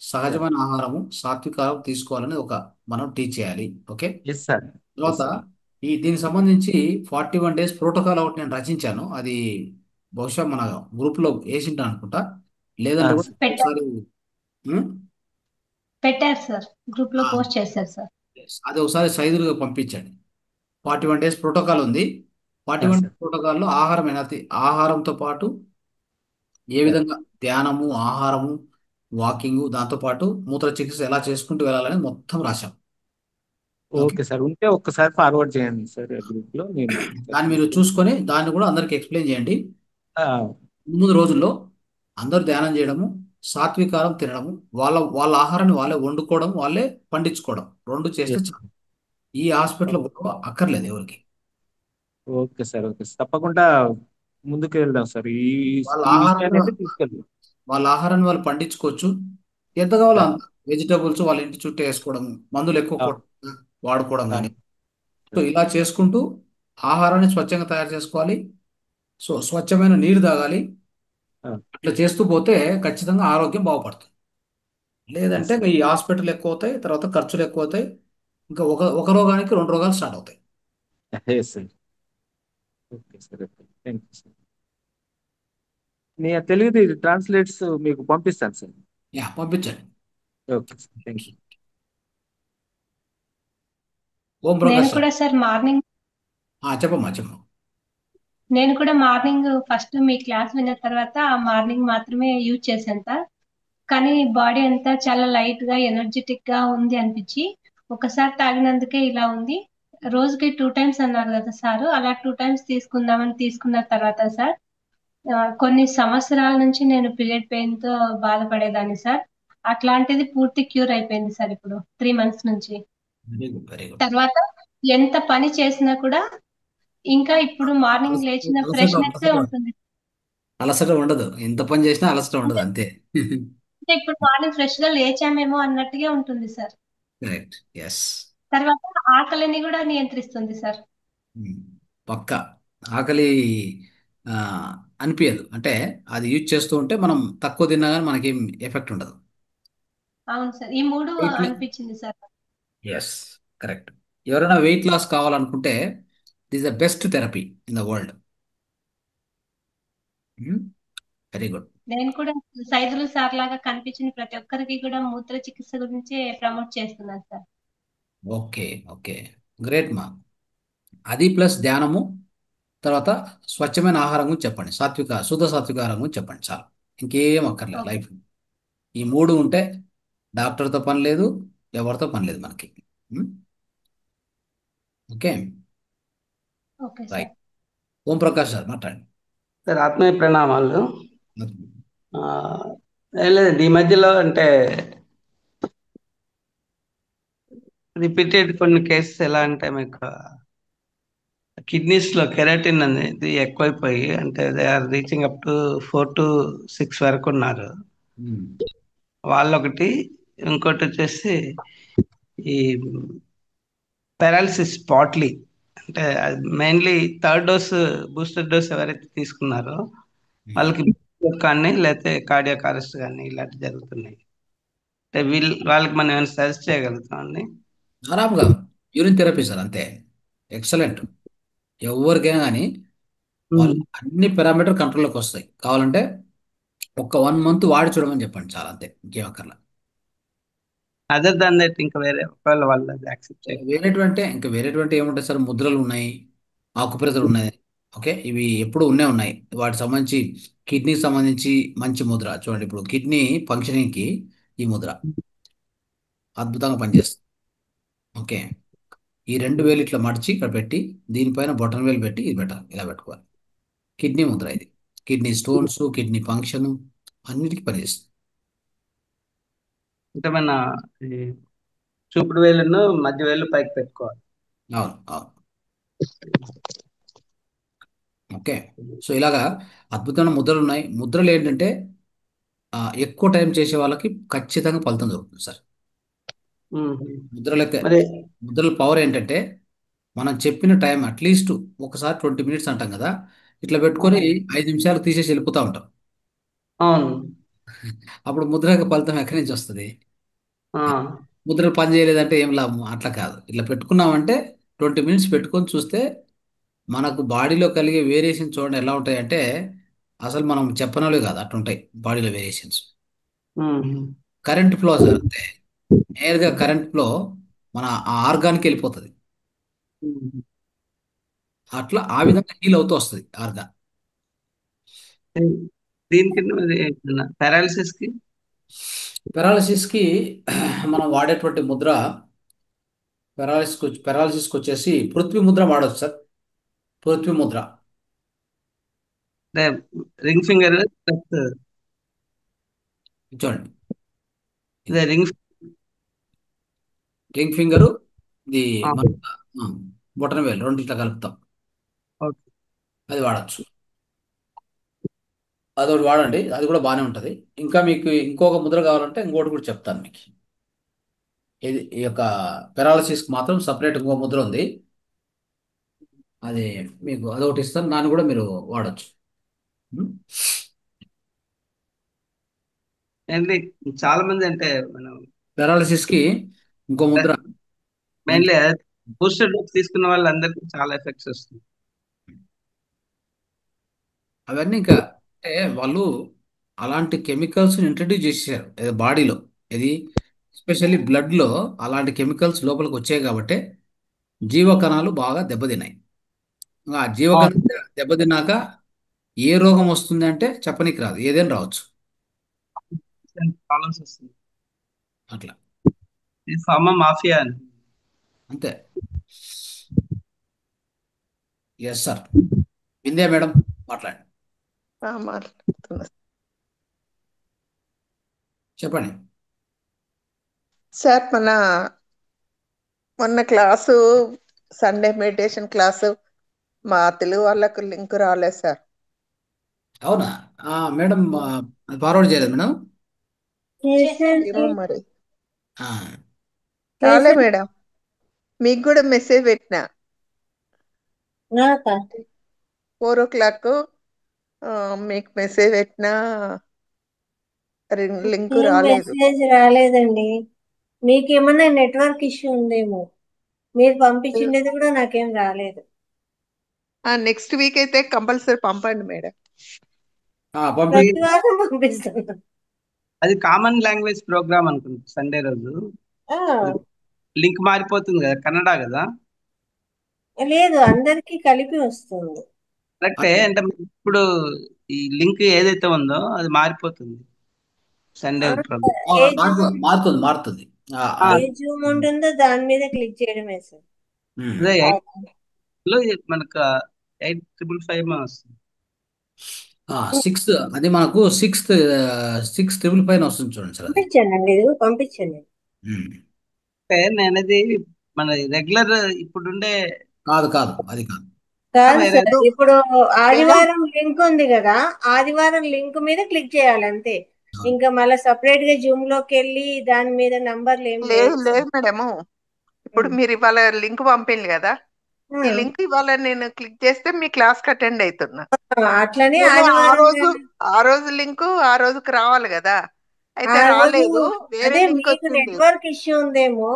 సార్. సహజమైన ఆహారము, సాత్విక ఆహారం తీసుకోవాలని మనం టీచ్ చేయాలి. ఓకే. Yes sir. ఎస్ తర్వాత సార్. దీనికి సంబంధించి 41 days ప్రోటోకాల్ ఒకటి నేను రచించాను. అది బహుశా మన గ్రూప్లో వేసింటాను అనుకుంటా. లేదంటే కూడా పెట్టారు ఒకసారి ఉం? పెట్టారు సార్, గ్రూప్ లో ఆ, పోస్ట్ చేశారు సార్. yes. అది ఒకసారి సైదులుగా పంపించండి. 41 days ప్రోటోకాల్ ఉంది. 41 days సార్. ప్రోటోకాల్లో ఆహారం ఆహారంతో పాటు ఏ సార్. విధంగా ధ్యానము, ఆహారము, వాకింగ్, దాంతోపాటు మూత్ర చికిత్స ఎలా చేసుకుంటూ వెళ్ళాలని మొత్తం రాశాం. ఓకే. ఓకే సార్, ఉంటే ఒక్కసారి ఫార్వర్డ్ చేయండి సార్ గ్రూప్ లో, నేను దాన్ని మీరు చూసుకొని దాన్ని కూడా అందరికి ఎక్స్ప్లెయిన్ చేయండి. ఆ, ముందు రోజుల్లో అందరూ ధ్యానం చేయడము, సాత్వికారం తినడము, వాళ్ళ వాళ్ళ ఆహారాన్ని వాళ్ళే వండుకోవడం, వాళ్ళే పండించుకోవడం, రెండు చేస్తే ఎస్. చాలు. ఈ హాస్పిటల్ గొడవ అక్కర్లేదు ఎవరికి. ఓకే సార్, ఓకే సార్, తప్పకుండా ముందుకు వెళ్దాం సార్. ఈ వాళ్ళ ఈ ఆహారాన్ని విషయాన్ని అయితే తీసుకెళ్దాం. వాళ్ళ ఆహారాన్ని వాళ్ళు పండించుకోవచ్చు. ఎంత కావాలో సార్. అంత వెజిటబుల్స్ వాళ్ళ ఇంటి చుట్టూ వేసుకోవడం, మందులు ఎక్కువ ఆ, వాడుకోవడం ఆ, కానీ, సో ఇలా చేసుకుంటూ ఆహారాన్ని స్వచ్ఛంగా తయారు చేసుకోవాలి. సో స్వచ్ఛమైన నీరు తాగాలి. ఆ, అట్లా చేస్తూ పోతే ఖచ్చితంగా ఆరోగ్యం బాగుపడుతుంది. లేదంటే ఎస్ ఇంకా సార్. ఈ హాస్పిటల్ ఎక్కువ అవుతాయి, తర్వాత ఖర్చులు ఎక్కువ అవుతాయి. ఇంకా ఒక ఒక రోగానికి 2 రోగాలు స్టార్ట్ అవుతాయి. Yes sir. Okay sir, okay, thank you sir. నేను తెలుగుది ట్రాన్స్లేట్స్ మీకు పంపిస్తాను సార్. యా, పంపించండి. Okay sir, thank you. Om నేను ప్రకాష్. కూడా సార్ మార్నింగ్ చెప్పమ్మా చెప్పమ్మా. నేను కూడా మార్నింగ్ ఫస్ట్ మీ క్లాస్ విన్న తర్వాత మార్నింగ్ మాత్రమే యూజ్ చేశాను సార్. కానీ బాడీ అంతా చాలా లైట్ గా ఎనర్జెటిక్ గా ఉంది అనిపించి ఒకసారి తాగినందుకే ఇలా ఉంది. రోజుకి 2 times అన్నారు కదా సార్, అలా 2 times తీసుకుందామని తీసుకున్న తర్వాత సార్ కొన్ని సంవత్సరాల నుంచి నేను పీరియడ్ పెయిన్ తో బాధపడేదాన్ని సార్. అట్లాంటిది పూర్తి క్యూర్ అయిపోయింది సార్ ఇప్పుడు 3 months నుంచి. Very good, very good. తర్వాత ఎంత పని చేసినా కూడా ఇంకా ఇప్పుడు మార్నింగ్ లేచిన అలసట ఫ్రెష్నెస్ అలసట ఉంటుంది. అలసట ఉండదు, ఎంత పని చేసినా అలసట ఉండదు అంటే అంతే. అంటే ఇప్పుడు మార్నింగ్ ఫ్రెష్ గా లేచామేమో అన్నట్టుగా ఉంటుంది సార్. కరెక్ట్. ఎస్. తర్వాత ఆకలిని కూడా నియంత్రిస్తుంది సార్. పక్క ఆకలి ఆ, అనిపించదు. అంటే అది యూజ్ చేస్తూ ఉంటే మనం తక్కువ తిన్నా కానీ మనకేం ఎఫెక్ట్ ఉండదు. అవును సార్, ఈ మూడు వెయిట్ అనిపించింది సార్. Yes, correct. ఎవరైనా వెయిట్ లాస్ కావాలనుకుంటే this the best therapy in the world. Very good. నేను కూడా సైదులు సార్ లాగా కనిపించిన ప్రతి ఒక్కరికి కూడా మూత్ర చికిత్స గురించి ప్రమోట్ చేస్తున్నాను సార్. ఓకే, ఓకే, గ్రేట్ మా. అది ప్లస్ ధ్యానము, తర్వాత స్వచ్ఛమైన ఆహారం గురించి చెప్పండి, శుద్ధ సాత్విక ఆహారం గురించి చెప్పండి చాలు. ఇంకేం అక్కర్లేదు ఓకే లైఫ్. ఈ మూడు ఉంటే డాక్టర్తో పని లేదు, ఎవరితో పని లేదు మనకి. ఉం? Okay, okay sir. Right. Om Prakash sir మాట్లాడండి. సార్ ఆత్మీయ ప్రణామాలు. ఆ, ఏం లేదండి, ఈ మధ్యలో అంటే రిపీటెడ్ కొన్ని కేసెస్ ఎలా అంటే మీకు కిడ్నీస్ లో కెరాటిన్ అనేది ఎక్కువైపోయి, అంటే they are reaching up to 4 to 6 వరకు ఉన్నారు ఉం. వాళ్ళొకటి. ఇంకోటి వచ్చేసి ఈ పారాలిసిస్ స్పాట్లీ, అంటే mainly third dose booster dose ఎవరైతే తీసుకున్నారో వాళ్ళకి కానీ లేకపోతే కార్డియాక్ అరెస్ట్ కానీ ఇలాంటివి జరుగుతున్నాయి. అంటే వాళ్ళకి మనం ఏమైనా సజెస్ట్ చేయగలుగుతాం అండి? ఆరాంగా యూరిన్ థెరపీ సార్, అంతే. ఎక్సలెంట్. ఎవరికైనా కానీ వాళ్ళు అన్ని పారామీటర్ కంట్రోల్లోకి వస్తాయి. కావాలంటే ఒక 1 month వాడి చూడమని చెప్పండి చాలు, అంతే, ఇంకేం అక్కర్లా. అదర్ దాన్ దట్ ఇంకా వేరే ఒకవేళ వాళ్ళు అది యాక్సెప్ట్ చేయకపోతే వేరేటువంటి ఏముంటాయి సార్, ముద్రలు ఉన్నాయి, ఆకుప్రెజర్ ఉన్నాయి. ఓకే, ఇవి ఎప్పుడు ఉన్నాయి. వాటికి సంబంధించి కిడ్నీకి సంబంధించి మంచి ముద్ర చూడండి. ఇప్పుడు కిడ్నీ ఫంక్షనింగ్కి ఈ ముద్ర అద్భుతంగా పనిచేస్తుంది. ఓకే, ఈ 2 వేలు ఇట్లా మడిచి ఇక్కడ పెట్టి దీనిపైన బొటన్ వేలు పెట్టి ఇది పెట్టాలి, ఇలా పెట్టుకోవాలి. కిడ్నీ ముద్ర ఇది. కిడ్నీ స్టోన్స్, కిడ్నీ ఫంక్షన్ అన్నిటికీ పనిచేస్తుంది. అంటే మన ఈ చూపుడు వేలును మధ్య వేలు పైకి పెట్టుకోవాలి. అవును, అవును. ఓకే, సో ఇలాగా అద్భుతమైన ముద్రలు ఉన్నాయి. ముద్రలు ఏంటంటే ఎక్కువ టైం చేసే వాళ్ళకి ఖచ్చితంగా ఫలితం దొరుకుతుంది సార్. ముద్రలైతే మరి ముద్రల పవర్ ఏంటంటే మనం చెప్పిన టైం అట్లీస్ట్ ఒకసారి 20 minutes అంటాం కదా, ఇట్లా పెట్టుకొని 5 నిమిషాలు తీసేసి వెళ్ళిపోతూ ఉంటాం. అవును. అప్పుడు ముద్రకు ఫలితం ఎక్కడి నుంచి వస్తుంది? ముద్రలు పని చేయలేదంటే ఏం లాభం? అట్లా కాదు, ఇట్లా పెట్టుకున్నామంటే 20 minutes పెట్టుకొని చూస్తే మనకు బాడీలో కలిగే వేరియేషన్ చూడండి ఎలా ఉంటాయంటే అసలు మనం చెప్పనోళ్ళే కాదు, అట్లుంటాయి బాడీలో వేరియేషన్స్. కరెంట్ ఫ్లో సార్, అంతే. నేరుగా కరెంట్ ఫ్లో మన ఆ ఆర్గాన్కి వెళ్ళిపోతుంది. అట్లా ఆ విధంగా హీల్ అవుతూ వస్తుంది ఆర్గాన్. దీనికి పారాలిసిస్ కి పెరాలసిస్కి మనం వాడేటువంటి ముద్ర, పెరాలసిస్కి వచ్చేసి పృథ్వీ ముద్ర వాడవచ్చు సార్. పృథ్వీ ముద్ర అంటే రింగ్ ఫింగర్ చూడండి, రింగ్. రింగ్ ఫింగరు, ఇది మన బొటన వేలు రెండు ఇట్లా కలుపుతాం, అది వాడచ్చు. అదొకటి వాడండి, అది కూడా బాగానే ఉంటుంది. ఇంకా మీకు ఇంకొక ముద్ర కావాలంటే ఇంకోటి కూడా చెప్తాను మీకు. ఇది ఈ యొక్క పెరాలసిస్కి మాత్రం సపరేట్ ఇంకో ముద్ర ఉంది, అది మీకు అదొకటి ఇస్తాను, దాన్ని కూడా మీరు వాడచ్చు. ఏంటి చాలా మంది అంటే మనం పెరాలసిస్కి ఇంకో ముద్ర మెయిన్లీ బూస్టర్ డోస్ తీసుకున్న వాళ్ళందరికీ చాలా ఎఫెక్ట్స్ వస్తుంది. అవన్నీ ఇంకా అంటే వాళ్ళు అలాంటి కెమికల్స్ ఇంట్రడ్యూస్ చేశారు బాడీలో. ఇది ఎస్పెషల్లీ బ్లడ్లో అలాంటి కెమికల్స్ లోపలికి వచ్చాయి కాబట్టి జీవకణాలు బాగా దెబ్బతిన్నాయి. ఆ జీవకణాలు దెబ్బతిన్నాక ఏ రోగం వస్తుంది అంటే చెప్పనీకి రాదు, ఏదైనా రావచ్చు. ప్రాబ్లమ్స్ వస్తుంది. అట్లా ఇది ఫార్మా మాఫియా అని. అంతే. Yes sir. వింధ్యా మేడం మాట్లాడండి. మాట్లాడుతున్నా చెప్పండి సార్. మొన్న క్లాసు సండే మెడిటేషన్ క్లాసు మా తెలుగు వాళ్ళకు లింక్ రాలేదు సార్. అవునా మేడం, ఫార్వర్డ్ చేయలేదు మేడం. ఏమో మరి ఆ, రాలే మేడం. మీకు కూడా మెసేజ్ పెట్టినా 4 o'clock మీకు మెసేజ్ పెట్టినా లింక్ రాలేదు. మెసేజ్ రాలేదండి. మీకేమన్నా నెట్వర్క్ ఇష్యూ ఉందేమో, మీరు పంపించిండేది కూడా నాకేం రాలేదు. నెక్స్ట్ వీక్ అయితే కంపల్సరీ పంపండి మేడం. పంపి ప్రతి వారం పంపిస్తాను. అది కామన్ లాంగ్వేజ్ ప్రోగ్రామ్ అనుకుంటా. సండే రోజు లింక్ మారిపోతుంది కదా, కన్నడ కదా. లేదు, అందరికీ కలిపి వస్తుంది. కరెక్టే. అంటే ఇప్పుడు ఈ లింక్ ఏదైతే ఉందో అది మారిపోతుంది సండే ఆ, ప్రోగ్రామ్. ఏ జూమ్ మారుతుంది మారుతుంది. ఏ జూమ్ ఉంటుందో దాని మీద క్లిక్ చేయడమే సార్. అదే ఆ, 8 లో మనకు 8,555 వస్తుంది. 6 అది మనకు 6 6,555 వస్తుంది చూడండి సార్ అది. పంపించండి, ఇది పంపించండి. ఉమ్. అంటే నేను అనేది మన రెగ్యులర్ ఇప్పుడుండే కాదు కాదు, అది కాదు. కాదు వేరే సార్, ఇప్పుడు నేను ఆదివారం లింక్ ఉంది కదా, ఆదివారం లింక్ మీద క్లిక్ చేయాలి అంతే. ఇంకా మళ్ళీ సపరేట్ గా జూమ్ లోకి వెళ్ళి దాని మీద నంబర్లు ఏం లేదు లేదు లేదు సార్. మేడము, ఇప్పుడు మీరు ఇవాళ లింక్ పంపింది కదా, ఆ, ఈ లింక్ ఇవాళ నేను క్లిక్ చేస్తే మీ క్లాస్ కి అటెండ్ అవుతున్నా. అట్లనే నేను ఆదివారం ఆ రోజు లింక్ ఆ రోజుకి రావాలి కదా, అయితే ఆ రోజు రాలేదు, వేరే అదే లింక్ మీకు వచ్చింది. నెట్వర్క్ ఇష్యూ ఉందేమో,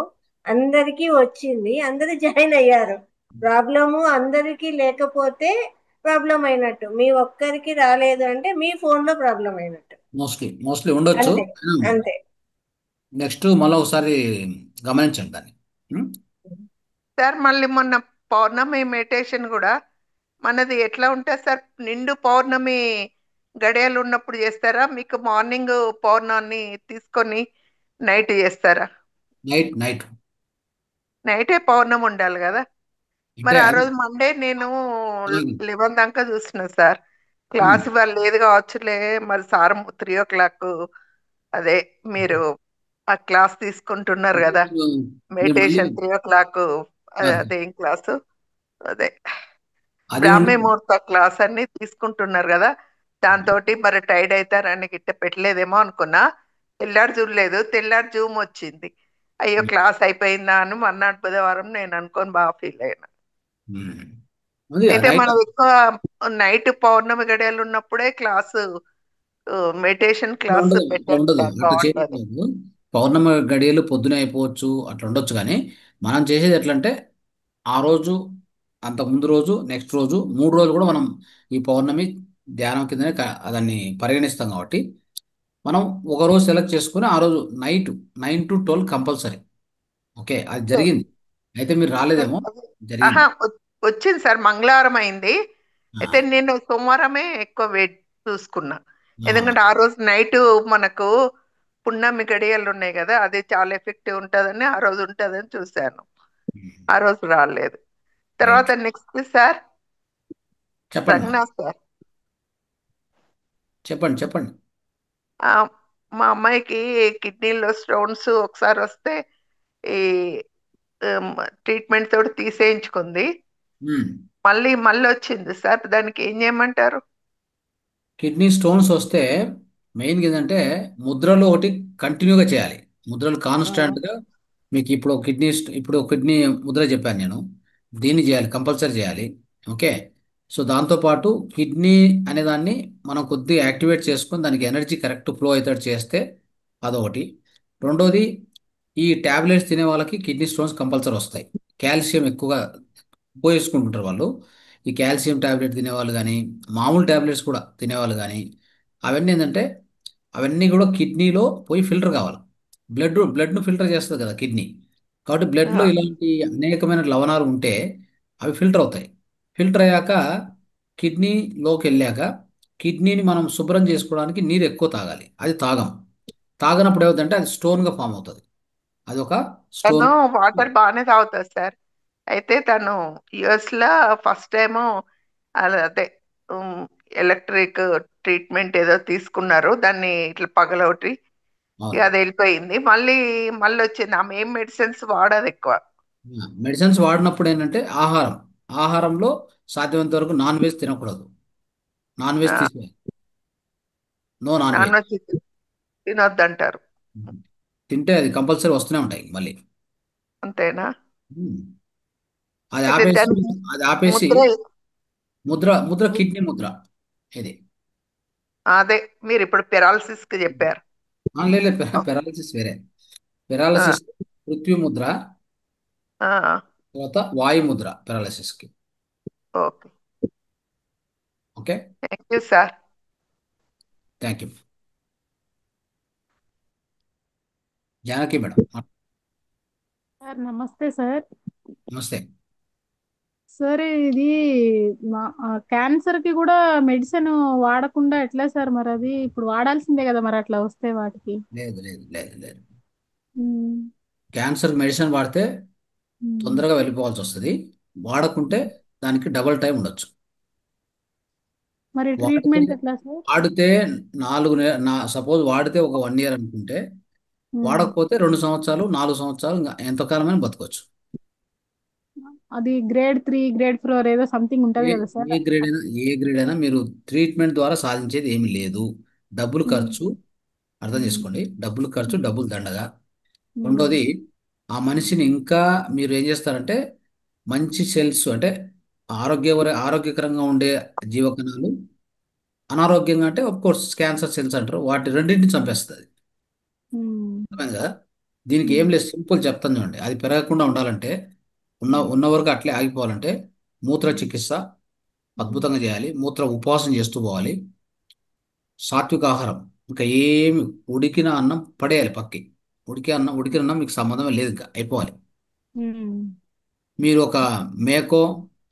అందరికీ వచ్చింది, అందరూ జాయిన్ అయ్యారు. ప్రాబ్లము అందరికీ లేకపోతే ప్రాబ్లం అయినట్టు, మీ ఒక్కరికి రాలేదు అంటే మీ ఫోన్ లో ప్రాబ్లం అయినట్టు. మోస్ట్లీ ఉండొచ్చు. అంతే అంతే. నెక్స్ట్ మళ్ళీ ఒకసారి గమనించండి దాన్ని. ఉమ్. సార్ మళ్ళీ మొన్న పౌర్ణమి మెడిటేషన్ కూడా మనది ఎట్లా ఉంటుంది సార్? నిండు పౌర్ణమి గడియలు ఉన్నప్పుడు చేస్తారా, మీకు మార్నింగ్ పౌర్ణాన్ని తీసుకొని నైట్ చేస్తారా? నైట్ నైట్ నైటే పౌర్ణమి ఉండాలి కదా. అంటే మరి ఆ అది రోజు మండే నేను అలాగే. 11 దాకా చూసిన సార్, ఉమ్. క్లాస్ ఇవాళ లేదు కావచ్చులే, మరి సార్ 3 o'clock అదే మీరు ఆ క్లాస్ తీసుకుంటున్నారు అంటే కదా, మీరు మళ్ళీ మెడిటేషన్ 3 o'clock, కాదు. అదేం క్లాసు, అదే అది బ్రాహ్మీ ఉండదు. ముహూర్త క్లాస్ అన్ని తీసుకుంటున్నారు కదా, దాంతో మరి టైర్డ్ అవుతారని గిట్ట పెట్టలేదేమో అనుకున్నా. తెల్లారి చూడలేదు, తెల్లారి జూమ్ వచ్చింది. అయ్యో క్లాస్ అయిపోయిందా అని మర్నాడు బుధవారం నేను అనుకొని బాగా ఫీల్ అయినా. ఉమ్. ఉంది అయితే నైట్ మనం ఎక్కువ నైట్ పౌర్ణమి గడియలు ఉన్నప్పుడే క్లాసు, మెడిటేషన్ అట్లా క్లాస్ ఉండదు, అట్లా పెట్టండి ఉండదు, సార్, అట్లా బాగుంటుంది. చేయట్లేదు. పౌర్ణమి గడియలు పొద్దున అయిపోవచ్చు, అట్లా ఉండొచ్చు. కానీ మనం చేసేది ఎట్లా అంటే ఆ రోజు, అంత ముందు రోజు, నెక్స్ట్ రోజు, 3 రోజులు కూడా మనం ఈ పౌర్ణమి ధ్యానం కిందనే దాన్ని పరిగణిస్తాం కాబట్టి మనం ఒక రోజు సెలెక్ట్ చేసుకుని ఆ రోజు నైట్ 9 to 12 కంపల్సరీ. ఓకే, అది జరిగింది. అయితే మీరు రాలేదేమో. ఆహా జరిగింది. వచ్చింది సార్, మంగళవారం అయింది. ఆ, అయితే నేను సోమవారమే ఎక్కువ వెయిట్ చూసుకున్నా, ఆ, ఎందుకంటే ఆ రోజు నైట్ మనకు పున్నమి గడియలు ఉన్నాయి కదా, అది చాలా ఎఫెక్టివ్ ఉంటుందని ఆ రోజు ఉంటుందని చూశాను. ఆ రోజు రాలేదు. తర్వాత రైట్. నెక్స్ట్ సార్ చెప్పండి ప్రజ్ఞా సార్, చెప్పండి చెప్పండి. ఆ, మా అమ్మాయికి కిడ్నీలో స్టోన్స్ ఒకసారి వస్తే ఈ ట్రీట్మెంట్ తోటి తీసేయించుకుంది, ఉమ్. మళ్ళీ వచ్చింది సార్, దానికి ఏం చేయమంటారు? కిడ్నీ స్టోన్స్ వస్తే మెయిన్గా ఏంటంటే ముద్రలు ఒకటి కంటిన్యూగా చేయాలి. ముద్రలు కాన్స్టాంట్గా. మీకు ఇప్పుడు కిడ్నీ ముద్ర చెప్పాను నేను, దీన్ని చేయాలి, కంపల్సరీ చేయాలి. ఓకే. సో దాంతోపాటు కిడ్నీ అనేదాన్ని మనం కొద్దిగా యాక్టివేట్ చేసుకొని దానికి ఎనర్జీ కరెక్ట్ ఫ్లో అవుతాడు చేస్తే అదొకటి. రెండోది, ఈ ట్యాబ్లెట్స్ తినే వాళ్ళకి కిడ్నీ స్టోన్స్ కంపల్సరీ వస్తాయి. కాల్షియం ఎక్కువగా పోయేసుకుంటుంటారు వాళ్ళు. ఈ కాల్షియం ట్యాబ్లెట్ తినేవాళ్ళు కానీ, మామూలు ట్యాబ్లెట్స్ కూడా తినేవాళ్ళు కానీ, అవన్నీ ఏంటంటే అవన్నీ కూడా కిడ్నీలో పోయి ఫిల్టర్ కావాలి. బ్లడ్ను ఫిల్టర్ చేస్తుంది కదా కిడ్నీ. కాబట్టి బ్లడ్లో ఇలాంటి అనేకమైన లవణాలు ఉంటే అవి ఫిల్టర్ అవుతాయి. ఫిల్టర్ అయ్యాక కిడ్నీలోకి వెళ్ళాక కిడ్నీని మనం శుభ్రం చేసుకోవడానికి నీరు ఎక్కువ తాగాలి. అది తాగనప్పుడు ఏమవుతుందంటే అది స్టోన్గా ఫామ్ అవుతుంది. అది ఒక తను స్టోన్. వాటర్ బాగానే తాగుతుంది సార్. అయితే తను యుఎస్ లో ఫస్ట్ టైము అదే ఎలక్ట్రిక్ ట్రీట్మెంట్ ఏదో తీసుకున్నారు, దాన్ని ఇట్లా పగలొట్టి ఇక అవును. అది వెళ్ళిపోయింది. మళ్ళీ వచ్చింది. ఆమె ఏం మెడిసిన్స్ వాడదు ఎక్కువ. మెడిసిన్స్ వాడినప్పుడు ఏంటంటే ఆహారంలో సాధ్యమైనంత వరకు నాన్ వెజ్ తినకూడదు. నాన్ వెజ్ తీసేయాలి. No non non veg. Veg తినొద్దంటారు. తింటే అది కంపల్సరీ వస్తూనే ఉంటాయి మళ్ళీ. అంతేనా? ఉమ్. అది అయితే ఆపేసి దానికి అది ఆపేసి ముద్ర ముద్ర కిడ్నీ ముద్ర ఇది. అదే మీరు ఇప్పుడు పెరాలసిస్ కి చెప్పారు. లేదు, పెరాలసిస్ వేరే. ఆ, పెరాలసిస్ పృథ్వీ ముద్ర, ఆ, తర్వాత వాయు ముద్ర పెరాలసిస్కి. Okay. Okay. Thank you sir. Thank you. Janaki madam. Sir నమస్తే సార్. నమస్తే. సరే ఇది క్యాన్సర్ కి కూడా మెడిసిన్ వాడకుండా ఎట్లా సార్? మరి అది ఇప్పుడు వాడాల్సిందే కదా మరి అట్లా వస్తే వాటికి. లేదు లేదు లేదు లేదు. ఉమ్, క్యాన్సర్ మెడిసిన్ వాడితే ఉమ్. తొందరగా వెళ్ళిపోవాల్సి వస్తుంది. వాడకుంటే దానికి డబల్ టైం ఉండొచ్చు. మరి వాడితే ట్రీట్మెంట్ ఎట్లా సార్? వాడితే సపోజ్ వాడితే ఒక 1 ఇయర్ అనుకుంటే, ఉమ్. వాడకపోతే 2 సంవత్సరాలు 4 సంవత్సరాలు ఇంకా ఎంతకాలమైనా బతకొచ్చు. అది గ్రేడ్ 3 గ్రేడ్ 4 ఏదో సంథింగ్ ఉంటది ఏ కదా సార్? ఏ గ్రేడ్ అయినా మీరు ట్రీట్మెంట్ ద్వారా సాధించేది ఏమీ లేదు. డబ్బులు ఉమ్, ఖర్చు. అర్థం ఉమ్, చేసుకోండి, డబ్బులు ఖర్చు, ఉమ్, డబ్బులు దండగా. ఉమ్, రెండోది, ఆ మనిషిని ఇంకా మీరు ఏం చేస్తారంటే మంచి సెల్స్ అంటే ఆరోగ్యకరంగా ఉండే జీవకణాలు, అనారోగ్యంగా అంటే కోర్స్ క్యాన్సర్ సెల్స్ అంటారు, వాటి రెండింటిని చంపేస్తుంది. ఉమ్, అర్థమైంది కదా? దీనికి ఏం ఉమ్, లేదు, సింపుల్ చెప్తాను చూడండి. అది పెరగకుండా ఉండాలంటే, ఉమ్, ఉన్న వరకు అట్లే ఆగిపోవాలంటే మూత్ర చికిత్స ఉమ్, అద్భుతంగా చేయాలి. మూత్ర ఉపవాసం చేస్తూ పోవాలి. సాత్విక ఆహారం, ఇంకా ఏమి, ఉడికిన అన్నం పడేయాలి పక్కి. ఉడికిన అన్నం మీకు సంబంధమే లేదు, ఇంకా అయిపోవాలి. ఉమ్, మీరు ఒక మేకో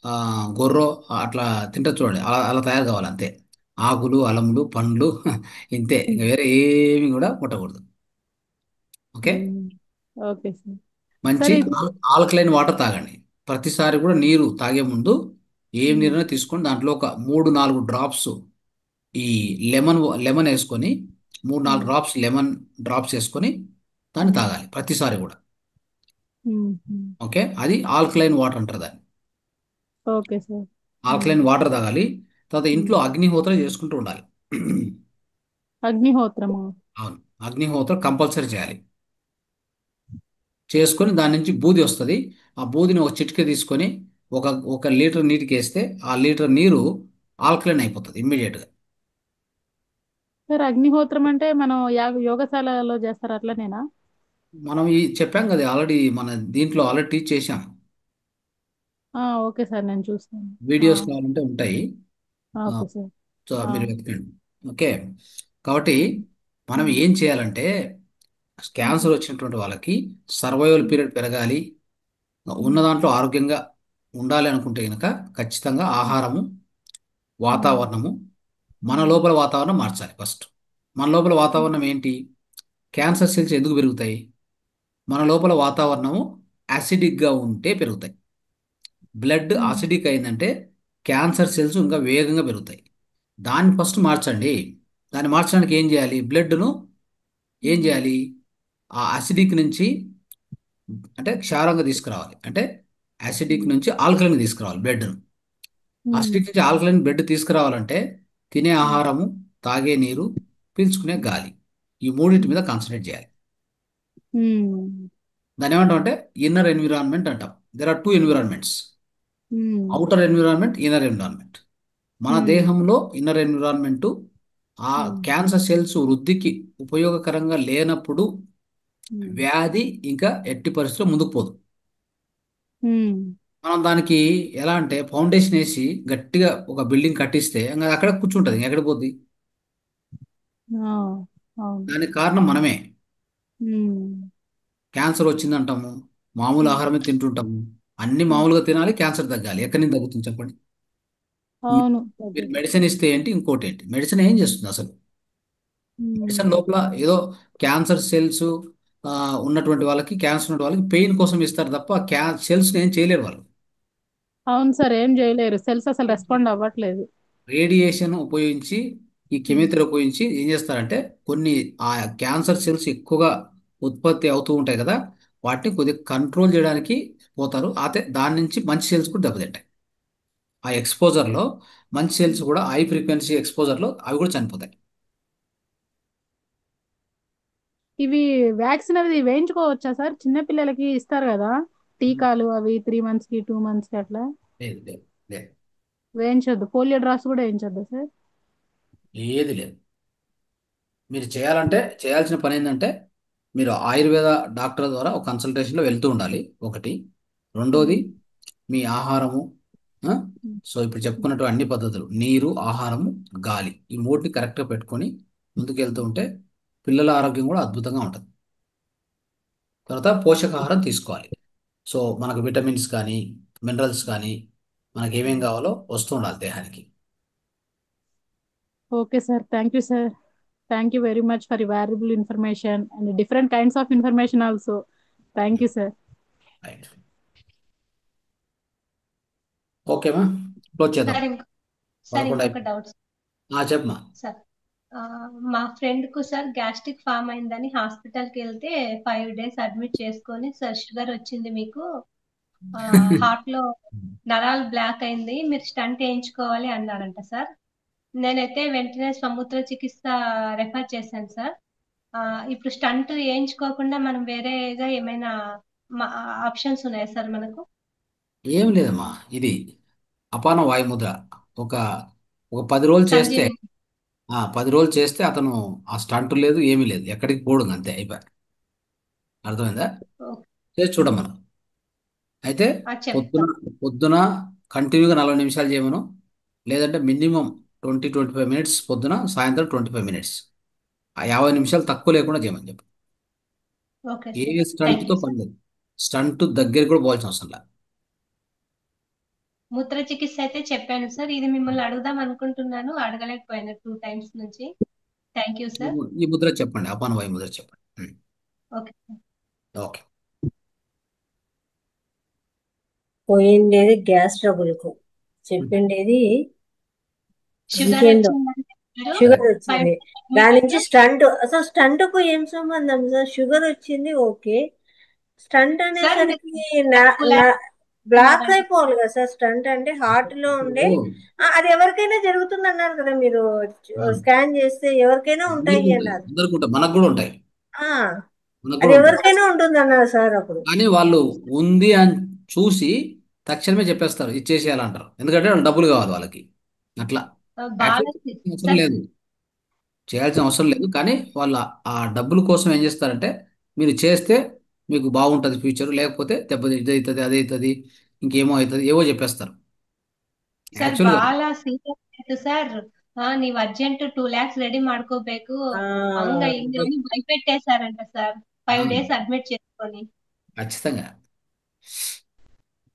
ఆ, గొర్రో అట్లా తింటారు చూడండి, అలా అలా తయారు కావాలి అంతే. ఆకులు, అలములు, పండ్లు ఇంతే, ఇంకా వేరే ఏమి కూడా ముట్టకూడదు. ఓకే. ఉమ్. Okay sir. మంచి సార్ ఇది ఆల్కలైన్ వాటర్ తాగండి. ప్రతిసారి కూడా నీరు తాగే ముందు ఏం ఉమ్, నీరైనా తీసుకొని దాంట్లో ఒక 3-4 డ్రాప్స్ ఈ లెమన్ లెమన్ వేసుకొని, మూడు ఉమ్, నాలుగు డ్రాప్స్ లెమన్ డ్రాప్స్ వేసుకొని దాన్ని ఉమ్, తాగాలి ప్రతిసారి కూడా. ఉమ్, ఉమ్. ఓకే, అది ఆల్కలైన్ వాటర్ అంటారు దాన్ని. Okay sir. ఉమ్, ఆల్కలైన్ వాటర్ తాగాలి. తర్వాత ఉమ్. ఇంట్లో అగ్నిహోత్రం చేసుకుంటూ ఉండాలి. అగ్నిహోత్రమా? అవును, అగ్నిహోత్రం కంపల్సరీ చేయాలి. చేసుకొని దాని నుంచి బూది వస్తుంది. ఆ బూదిని ఒక చిటికె తీసుకొని ఒక ఒక లీటర్ నీటికి వేస్తే ఆ లీటర్ నీరు ఆల్కలైన్ అయిపోతుంది ఇమ్మీడియట్గా. సార్ అగ్నిహోత్రం అంటే మనం యోగశాలలో చేస్తారు అట్లనేనా? మనం ఈ చెప్పాం కదా ఆల్రెడీ, మన దీంట్లో ఆల్రెడీ టీచ్ చేశాం. ఓకే సార్, నేను చూస్తాను. వీడియోస్ కావాలంటే ఉంటాయి. ఆ, ఓకే సార్. సో ఆ, మీరు వెతకండి. ఓకే. కాబట్టి ఉమ్, మనం ఉమ్, ఏం చేయాలంటే, ఉమ్, క్యాన్సర్ వచ్చినటువంటి వాళ్ళకి సర్వైవల్ ఉమ్, పీరియడ్ పెరగాలి, ఉన్న ఉమ్, దాంట్లో ఆరోగ్యంగా ఉండాలి అనుకుంటే కనుక ఖచ్చితంగా ఆహారము, ఉమ్, వాతావరణము, మన ఉమ్, లోపల వాతావరణం మార్చాలి ఫస్ట్. మన లోపల ఉమ్, వాతావరణం ఏంటి? క్యాన్సర్ సెల్స్ ఎందుకు పెరుగుతాయి? మన లోపల వాతావరణము యాసిడిక్గా ఉంటే పెరుగుతాయి. బ్లడ్ ఉమ్, అసిడిక్ అయిందంటే క్యాన్సర్ సెల్స్ ఇంకా వేగంగా పెరుగుతాయి. దాన్ని ఫస్ట్ మార్చండి. దాన్ని మార్చడానికి ఏం చేయాలి? బ్లడ్ను ఏం ఉమ్, చేయాలి? ఆ అసిడిక్ నుంచి అంటే క్షారంగా తీసుకురావాలి. అంటే యాసిడిక్ ఉమ్, నుంచి ఆల్కలైన్ తీసుకురావాలి బ్లడ్ను. ఉమ్, అసిడిక్ నుంచి ఆల్కలైన్ బ్లడ్ తీసుకురావాలంటే తినే ఉమ్, ఆహారము, తాగే నీరు, పీల్చుకునే గాలి, ఈ మూడింటి మీద కాన్సన్ట్రేట్ చేయాలి. ఉమ్, దాన్ని ఏమంటాం అంటే ఇన్నర్ ఎన్విరాన్మెంట్ అంటాం. There are 2 environments, um, outer environment, inner environment. మన ఉమ్, దేహంలో ఇన్నర్ ఎన్విరాన్మెంట్ ఆ ఉమ్, క్యాన్సర్ సెల్స్ వృద్ధికి ఉపయోగకరంగా లేనప్పుడు ఉమ్, వ్యాధి ఇంకా ఎట్టి పరిస్థితుల్లో ముందుకు పోదు. ఉమ్. మనం దానికి ఎలా అంటే ఫౌండేషన్ వేసి గట్టిగా ఒక బిల్డింగ్ కట్టిస్తే ఇంకా అక్కడ కూర్చుంటుంది, ఇంకా ఎక్కడ పోద్ది? ఆ, అవును. దానికి కారణం మనమే. ఉమ్, క్యాన్సర్ వచ్చిందంటాము, మామూలు ఉమ్, ఆహారమే తింటుంటాము. అన్ని ఉమ్. మామూలుగా తినాలి, క్యాన్సర్ తగ్గాలి. ఎక్కడి నుంచి తగ్గుతుంది చెప్పండి? మీ- అవును మీరు తగ్గదు. మెడిసిన్ ఇస్తే ఏంటి, ఇంకోటి ఏంటి? మెడిసిన్ ఏం చేస్తుంది అసలు? మెడిసిన్ ఉమ్. లోపల ఏదో క్యాన్సర్ సెల్స్ ఉన్నటువంటి వాళ్ళకి, క్యాన్సర్ ఉన్న వాళ్ళకి పెయిన్ కోసం ఇస్తారు తప్ప సెల్స్ ఏం చేయలేరు వాళ్ళు. అవును సార్, ఏం చేయలేరు. సెల్స్ అసలు రెస్పాండ్ అవ్వట్లేదు. రేడియేషన్ ఉపయోగించి, ఈ ఉమ్, కెమికల్ ఉపయోగించి ఏం చేస్తారంటే కొన్ని ఆ క్యాన్సర్ సెల్స్ ఎక్కువగా ఉత్పత్తి అవుతూ ఉంటాయి కదా, వాటిని కొద్దిగా కంట్రోల్ చేయడానికి పోతారు. అయితే దాని నుంచి మంచి సెల్స్ కూడా దెబ్బతింటాయి. ఆ ఎక్స్పోజర్లో మంచి సెల్స్ కూడా, హై ఫ్రీక్వెన్సీ ఎక్స్పోజర్లో అవి కూడా చనిపోతాయి. ఇవి వ్యాక్సిన్ అవి వేయించుకోవచ్చా సార్? చిన్న పిల్లలకి ఇస్తారు కదా టీకాలు, అవి 3 మంత్స్ కి 2 మంత్స్ కి అట్లా లేదు లేదు లేదు. వేయించొద్దు? పోలియో డ్రాప్స్ కూడా వేయించొద్దా సార్? ఏది లేదు. మీరు చేయాలంటే చేయాల్సిన పని ఏంటంటే, మీరు ఆయుర్వేద డాక్టర్ ద్వారా ఒక కన్సల్టేషన్లో వెళ్తూ ఉండాలి ఒకటి. రెండోది, ఉమ్, మీ ఆహారము. ఆ? ఉమ్, సో ఇప్పుడు చెప్పుకున్నట్టు అన్ని పద్ధతులు, నీరు, ఆహారము, గాలి, ఈ మూటిని కరెక్ట్గా పెట్టుకొని ముందుకు వెళ్తూ ఉంటే పిల్లల ఆరోగ్యం కూడా అద్భుతంగా ఉంటుంది. తర్వాత పోషకాహారం తీసుకోవాలి. సో మనకు విటమిన్స్ కానీ, మినరల్స్ కానీ, మనకి ఏమేం కావాలో వస్తూ ఉండాలి దేహానికి. Okay sir, thank you sir. Thank you very much for valuable information and different kinds of information also. Thank you sir. Right. ఓకేమా, క్లోజ్ చేద్దాం. సార్ సార్ 11 ఇంకొక డౌట్ చెప్పమా. సార్. మా ఫ్రెండ్ కు సార్ గ్యాస్ట్రిక్ ఫామ్ అయిందని హాస్పిటల్కి వెళ్తే 5 days admit చేసుకొని, సార్ షుగర్ వచ్చింది మీకు, హార్ట్ లో నరాలు బ్లాక్ అయింది, మీరు స్టంట్ వేయించుకోవాలి అన్నారంట సార్. నేనైతే వెంటనే సముద్ర చికిత్స రెఫర్ చేశాను సార్. ఇప్పుడు స్టంట్ వేయించుకోకుండా మనం వేరేగా ఏమైనా ఆప్షన్స్ ఉన్నాయా సార్ మనకు? ఏం లేదమ్మా, ఇది అపాన వాయుముద్ర ఒక ఒక 10 రోజులు చేస్తే, సంజీవ్ 10 రోజులు చేస్తే అతను ఆ స్టంట్ లేదు, ఏమీ లేదు, ఎక్కడికి పోడు, అంతే అయిపోయి. అర్థమైందా? చేసి చూడమ్మా. అయితే పొద్దున చెప్తాను. పొద్దున కంటిన్యూగా 40 నిమిషాలు చేయమను, లేదంటే మినిమం 20-25 మినిట్స్ పొద్దున, సాయంత్రం 25 మినిట్స్, 50 నిమిషాలు తక్కువ లేకుండా చేయమని చెప్పు. ఓకే ఏ సార్, థ్యాంక్ స్టంట్తో యూ పని సార్. లేదు, స్టంట్ దగ్గర కూడా పోవాల్సిన అవసరం లేదు. మూత్ర చికిత్స అయితే చెప్పాను సార్. ఇది మిమ్మల్ని అడుగుదాం అనుకుంటున్నాను, అడగలేకపోయాను 2 times నుంచి. Thank you sir. ఈ ముద్ర చెప్పండి, అపాన వాయు ముద్ర చెప్పండి. Okay sir. ఓకే. పోయిండేది గ్యాస్ ట్రబుల్కు, చెప్పిండేది షుగర్ ఇంకేందో వచ్చిందంటే షుగర్ 5 వచ్చింది, days దాని admit నుంచి అయ్యాక స్టంట్. అసలు స్టంట్కు ఏం సంబంధం సార్? షుగర్ వచ్చింది ఓకే, స్టంట్ సార్ అనేసరికి మీరు 2 lakhs బ్లాక్ అన్నారంట. అయిపోవాలి కదా సార్. స్టంట్ అంటే హార్ట్ లో ఉండే అది ఎవరికైనా జరుగుతుంది అన్నారు కదా మీరు, స్కాన్ చేస్తే ఎవరికైనా ఉంటాయి అన్నారు. అందరికీ ఉంటాయి, మనకు కూడా ఉంటాయి, ఆ, మనకు అది కూడా ఉంటాయి. ఎవరికైనా ఉంటుంది అన్నారు సార్ అప్పుడు. కానీ వాళ్ళు ఉంది అని చూసి తక్షణమే చెప్పేస్తారు, ఇచ్చేసేయాలంటారు, ఎందుకంటే వాళ్ళు డబ్బులు కావాలి వాళ్ళకి. అట్లా బాగా అవసరం సార్. లేదు, చేయాల్సిన అవసరం లేదు. కానీ వాళ్ళ ఆ డబ్బుల కోసం ఏం చేస్తారంటే, మీరు చేస్తే మీకు బాగుంటుంది ఫ్యూచర్, లేకపోతే దెబ్బ ఇది అవుతుంది, అది అవుతుంది, ఇంకేమో అవుతుంది, ఏవో చెప్పేస్తారు. ಸರ್ యాక్చువల్గా ಬಾಳ ಸೀರಿಯಸ್ ಆಯ್ತು ಸರ್. ನೀವ್ ಅರ್ಜೆಂಟ್ 2 lakhs రెడీ ಮಾಡ್ಕೋಬೇಕು, ఆ, ಹಂಗ ಹಿಂಗ అని భయపెట్టేశారంట సార్. 5 days అడ్మిట్ చేసుకొని. ఖచ్చితంగా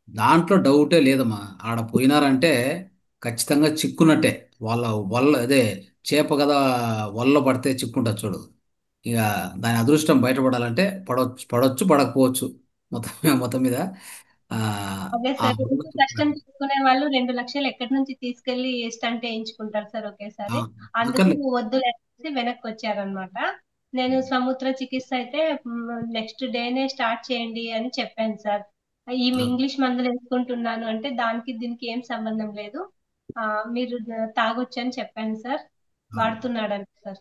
దాంట్లో డౌటే లేదమ్మా. ఆడ పోయినారంటే ఖచ్చితంగా చిక్కున్నట్టే. వాళ్ళ వల్ల అదే చేప కదా, వల్ల పడితే చిక్కుంటుంది చూడు, ఇక దాని అదృష్టం బయటపడాలంటే పడవచ్చు, పడవచ్చు, పడకపోవచ్చు, మొత్తం మీద ఆ అదే ఆ సార్, వల్ల ఇంత కష్టం తీసుకునే వాళ్ళు 2 లక్షలు ఎక్కడి నుంచి తీసుకెళ్లి స్టంట్ వేయించుకుంటారు సార్ ఒకేసారి. అందుకు అక్కర్లేదు. వద్దు అనేసి వెనక్కి వచ్చారనమాట. నేను సముద్ర చికిత్స అయితే నెక్స్ట్ డేనే స్టార్ట్ చేయండి అని చెప్పాను సార్. ఈ ఇంగ్లీష్ మందులు వేసుకుంటున్నాను అంటే దానికి దీనికి ఏం సంబంధం లేదు, మీరు తాగొచ్చు అని చెప్పాను సార్. వాడుతున్నాడంట సార్.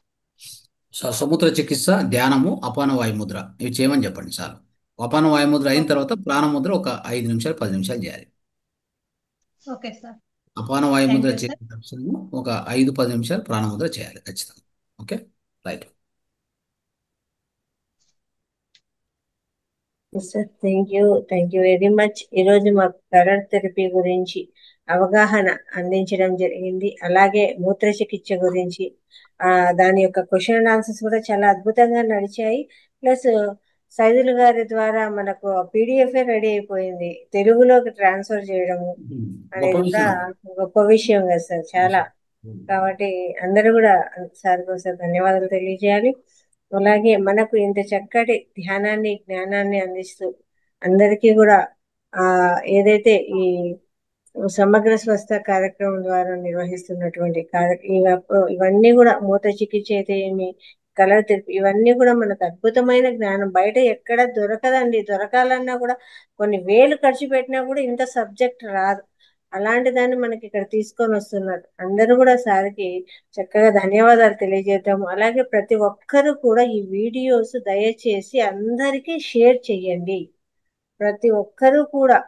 సముద్ర చికిత్స, ధ్యానము, అపాన వాయుముద్ర ఇవి చేయమని చెప్పండి చాలు. అపాన వాయుముద్ర అయిన తర్వాత ప్రాణముద్ర ఒక 5 నిమిషాలు 10 నిమిషాలు చేయాలి. ఓకే సార్, అపాన థ్యాంక్ వాయుముద్ర యూ సార్. చేసిన తక్షణము ఒక 5-10 నిమిషాలు ప్రాణముద్ర చేయాలి ఖచ్చితంగా. Okay, right. Sir thank you very much. ఈరోజు మాకు కలర్ థెరపీ గురించి అవగాహన అందించడం జరిగింది. అలాగే మూత్ర చికిత్స గురించి దాని యొక్క క్వశ్చన్ అండ్ ఆన్సర్స్ కూడా చాలా అద్భుతంగా నడిచాయి. ప్లస్ సైదులు గారి ద్వారా మనకు పీడిఎఫ్ రెడీ అయిపోయింది, తెలుగులోకి ట్రాన్స్ఫర్ చేయడము అనేది కూడా గొప్ప విషయం కదా సార్, చాలా. కాబట్టి అందరూ కూడా సార్కి ఒకసారి ధన్యవాదాలు తెలియజేయాలి. అలాగే మనకు ఇంత చక్కటి ధ్యానాన్ని, జ్ఞానాన్ని అందిస్తూ అందరికీ కూడా ఏదైతే ఈ సమగ్ర స్వస్థ కార్యక్రమం ద్వారా నిర్వహిస్తున్నటువంటి ఇవన్నీ కూడా మూత్ర చికిత్స అయితే ఏమి, కలర్ థెరపీ, ఇవన్నీ కూడా మనకు అద్భుతమైన జ్ఞానం. బయట ఎక్కడ దొరకదండి, దొరకాలన్నా కూడా కొన్ని వేలు ఖర్చు పెట్టినా కూడా ఇంత సబ్జెక్ట్ రాదు. అలాంటి దాన్ని మనకి ఇక్కడ తీసుకొని వస్తున్నారు. అందరూ కూడా సార్కి చక్కగా ధన్యవాదాలు తెలియజేద్దాము. అలాగే ప్రతి ఒక్కరూ కూడా ఈ వీడియోస్ దయచేసి అందరికీ షేర్ చేయండి. ప్రతి ఒక్కరూ కూడా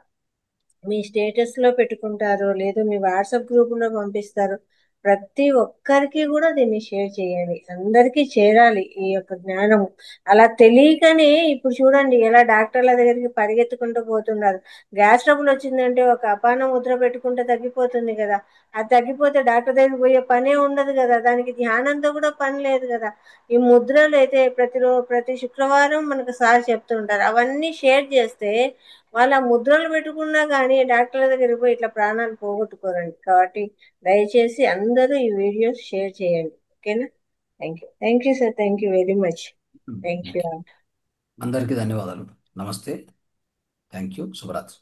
మీ స్టేటస్లో పెట్టుకుంటారు, లేదు మీ వాట్సాప్ గ్రూపులో పంపిస్తారు. ప్రతి ఒక్కరికి కూడా దీన్ని షేర్ చేయండి, అందరికీ చేరాలి ఈ యొక్క జ్ఞానము. అలా తెలియకనే ఇప్పుడు చూడండి ఎలా డాక్టర్ల దగ్గరికి పరిగెత్తుకుంటూ పోతున్నారు. గ్యాస్ ట్రబుల్ వచ్చిందంటే ఒక అపాన ముద్ర పెట్టుకుంటే తగ్గిపోతుంది కదా, అది తగ్గిపోతే డాక్టర్ దగ్గరికి పోయే పనే ఉండదు కదా, దానికి ధ్యానంతో కూడా పని లేదు కదా. ఈ ముద్రలు అయితే ప్రతి శుక్రవారం మనకు సార్ చెప్తుంటారు, అవన్నీ షేర్ చేస్తే వాళ్ళ ముద్రలు పెట్టుకున్నా కానీ డాక్టర్ల దగ్గరికి పోయి ఇట్లా ప్రాణాలు పోగొట్టుకోరండి. కాబట్టి దయచేసి అందరూ ఈ వీడియోస్ షేర్ చేయండి. ఓకేనా? Thank you sir. Thank you very much. Thank you. అందరికీ ధన్యవాదాలు. నమస్తే. Thank you. శుభరాత్రి.